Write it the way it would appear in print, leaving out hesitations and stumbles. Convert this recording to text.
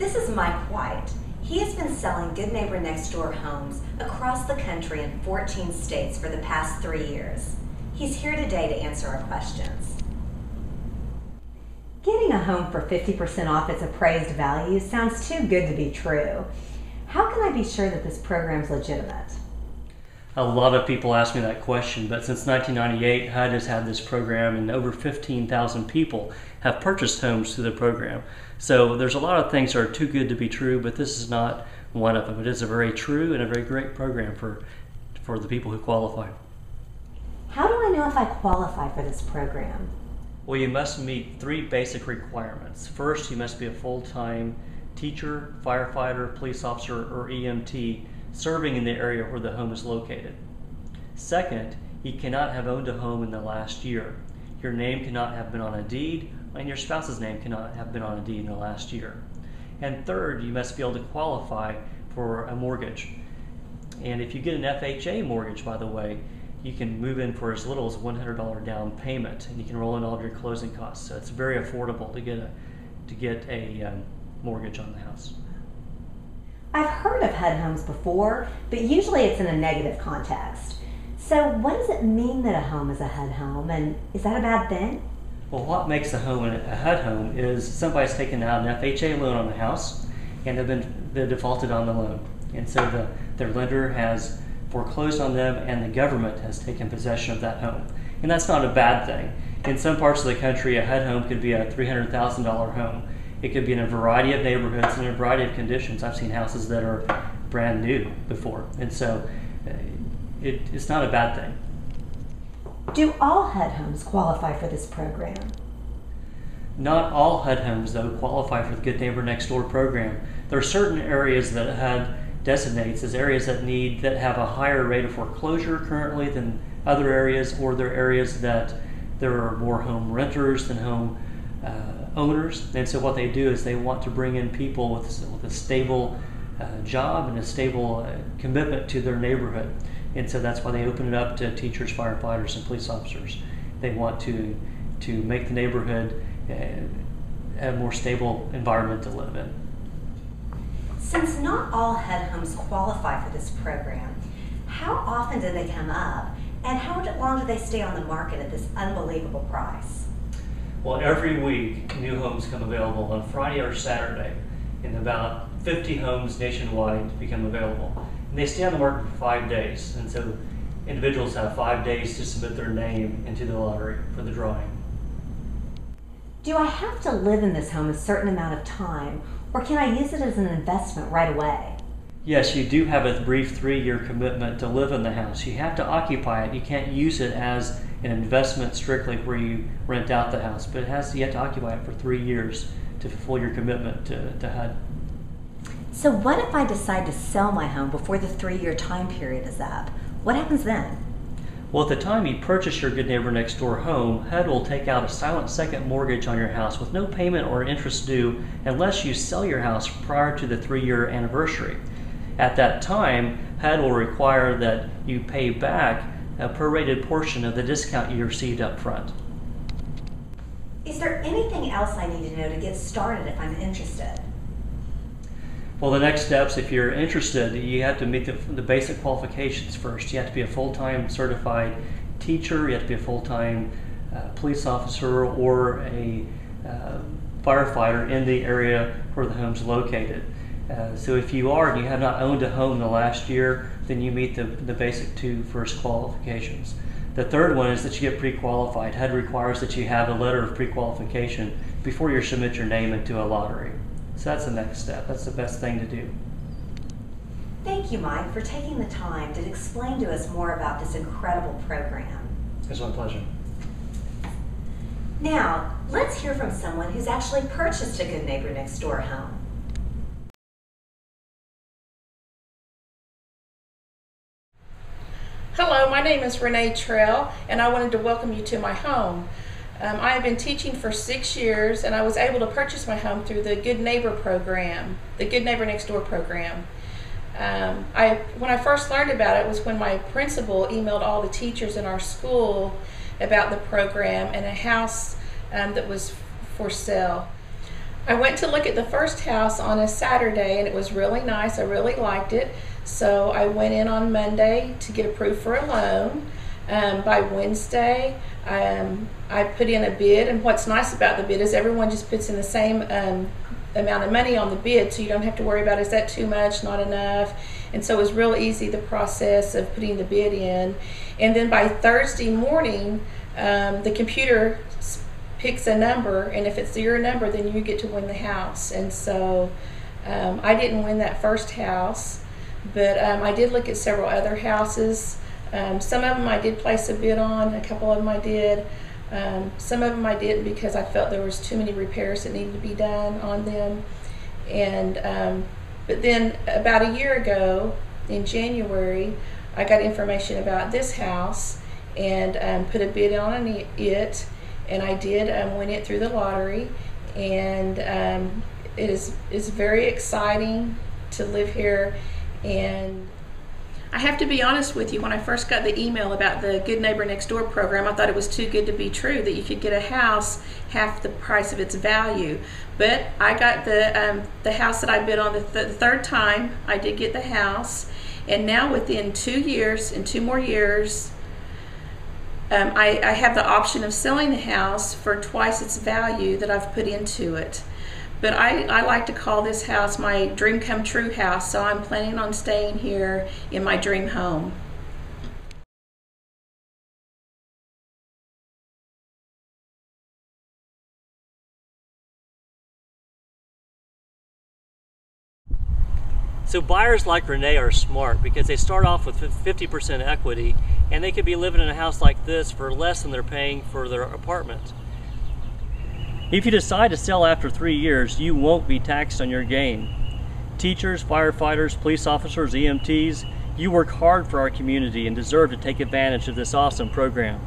This is Mike White. He has been selling Good Neighbor Next Door homes across the country in 14 states for the past 3 years. He's here today to answer our questions. Getting a home for 50% off its appraised value sounds too good to be true. How can I be sure that this program's legitimate? A lot of people ask me that question, but since 1998, HUD has had this program and over 15,000 people have purchased homes through the program. So there's a lot of things that are too good to be true, but this is not one of them. It is a very true and a very great program for the people who qualify. How do I know if I qualify for this program? Well, you must meet 3 basic requirements. First, you must be a full-time teacher, firefighter, police officer, or EMT serving in the area where the home is located. Second, you cannot have owned a home in the last year. Your name cannot have been on a deed, and your spouse's name cannot have been on a deed in the last year. And third, you must be able to qualify for a mortgage. And if you get an FHA mortgage, by the way, you can move in for as little as $100 down payment, and you can roll in all of your closing costs. So it's very affordable to get a mortgage on the house. I've heard of HUD homes before, but usually it's in a negative context. So what does it mean that a home is a HUD home, and is that a bad thing? Well, what makes a home a HUD home is somebody's taken out an FHA loan on the house, and they've defaulted on the loan. And so their lender has foreclosed on them, and the government has taken possession of that home. And that's not a bad thing. In some parts of the country, a HUD home could be a $300,000 home. It could be in a variety of neighborhoods and in a variety of conditions. I've seen houses that are brand new before, and so it's not a bad thing. Do all HUD homes qualify for this program? Not all HUD homes, though, qualify for the Good Neighbor Next Door program. There are certain areas that HUD designates as areas that have a higher rate of foreclosure currently than other areas, or they're areas that there are more home renters than home owners. And so what they do is they want to bring in people with a stable job and a stable commitment to their neighborhood. And so that's why they open it up to teachers, firefighters, and police officers. They want to make the neighborhood a more stable environment to live in. Since not all HUD homes qualify for this program, how often do they come up, and how long do they stay on the market at this unbelievable price? Well, every week, new homes come available on Friday or Saturday, and about 50 homes nationwide become available. And they stay on the market for 5 days, and so individuals have 5 days to submit their name into the lottery for the drawing. Do I have to live in this home a certain amount of time, or can I use it as an investment right away? Yes, you do have a brief 3-year commitment to live in the house. You have to occupy it. You can't use it as an investment strictly where you rent out the house, but you have to occupy it for 3 years to fulfill your commitment to HUD. So what if I decide to sell my home before the 3-year time period is up? What happens then? Well, at the time you purchase your Good Neighbor Next Door home, HUD will take out a silent second mortgage on your house with no payment or interest due unless you sell your house prior to the 3-year anniversary. At that time, HUD will require that you pay back a prorated portion of the discount you received up front. Is there anything else I need to know to get started if I'm interested? Well, the next steps, if you're interested, you have to meet the basic qualifications first. You have to be a full-time certified teacher, you have to be a full-time police officer, or a firefighter in the area where the home's located. So if you are and you have not owned a home in the last year, then you meet the basic 2 first qualifications. The third one is that you get pre-qualified. HUD requires that you have a letter of pre-qualification before you submit your name into a lottery. So that's the next step. That's the best thing to do. Thank you, Mike, for taking the time to explain to us more about this incredible program. It's my pleasure. Now, let's hear from someone who's actually purchased a Good Neighbor Next Door home. Hello, my name is Renee Trell, and I wanted to welcome you to my home. I have been teaching for 6 years, and I was able to purchase my home through the Good Neighbor program, the Good Neighbor Next Door program. When I first learned about it was when my principal emailed all the teachers in our school about the program and a house that was for sale. I went to look at the first house on a Saturday, and it was really nice. I really liked it. So I went in on Monday to get approved for a loan. By Wednesday, I put in a bid, and what's nice about the bid is everyone just puts in the same amount of money on the bid, so you don't have to worry about, is that too much, not enough? And so it was real easy, the process of putting the bid in. And then by Thursday morning, the computer picks a number, and if it's your number, then you get to win the house. And so I didn't win that first house, but I did look at several other houses. Some of them I did place a bid on, a couple of them I did. Some of them I didn't because I felt there was too many repairs that needed to be done on them. And but then about a year ago, in January, I got information about this house and put a bid on it, and I did win it through the lottery. And it is very exciting to live here. And I have to be honest with you, when I first got the email about the Good Neighbor Next Door program, I thought it was too good to be true, that you could get a house half the price of its value. But I got the house that I bid on the third time. I did get the house, and now within 2 years, in 2 more years, I have the option of selling the house for twice its value that I've put into it. But I like to call this house my dream come true house, so I'm planning on staying here in my dream home. So buyers like Renee are smart because they start off with 50% equity, and they could be living in a house like this for less than they're paying for their apartment. If you decide to sell after 3 years, you won't be taxed on your gain. Teachers, firefighters, police officers, EMTs, you work hard for our community and deserve to take advantage of this awesome program.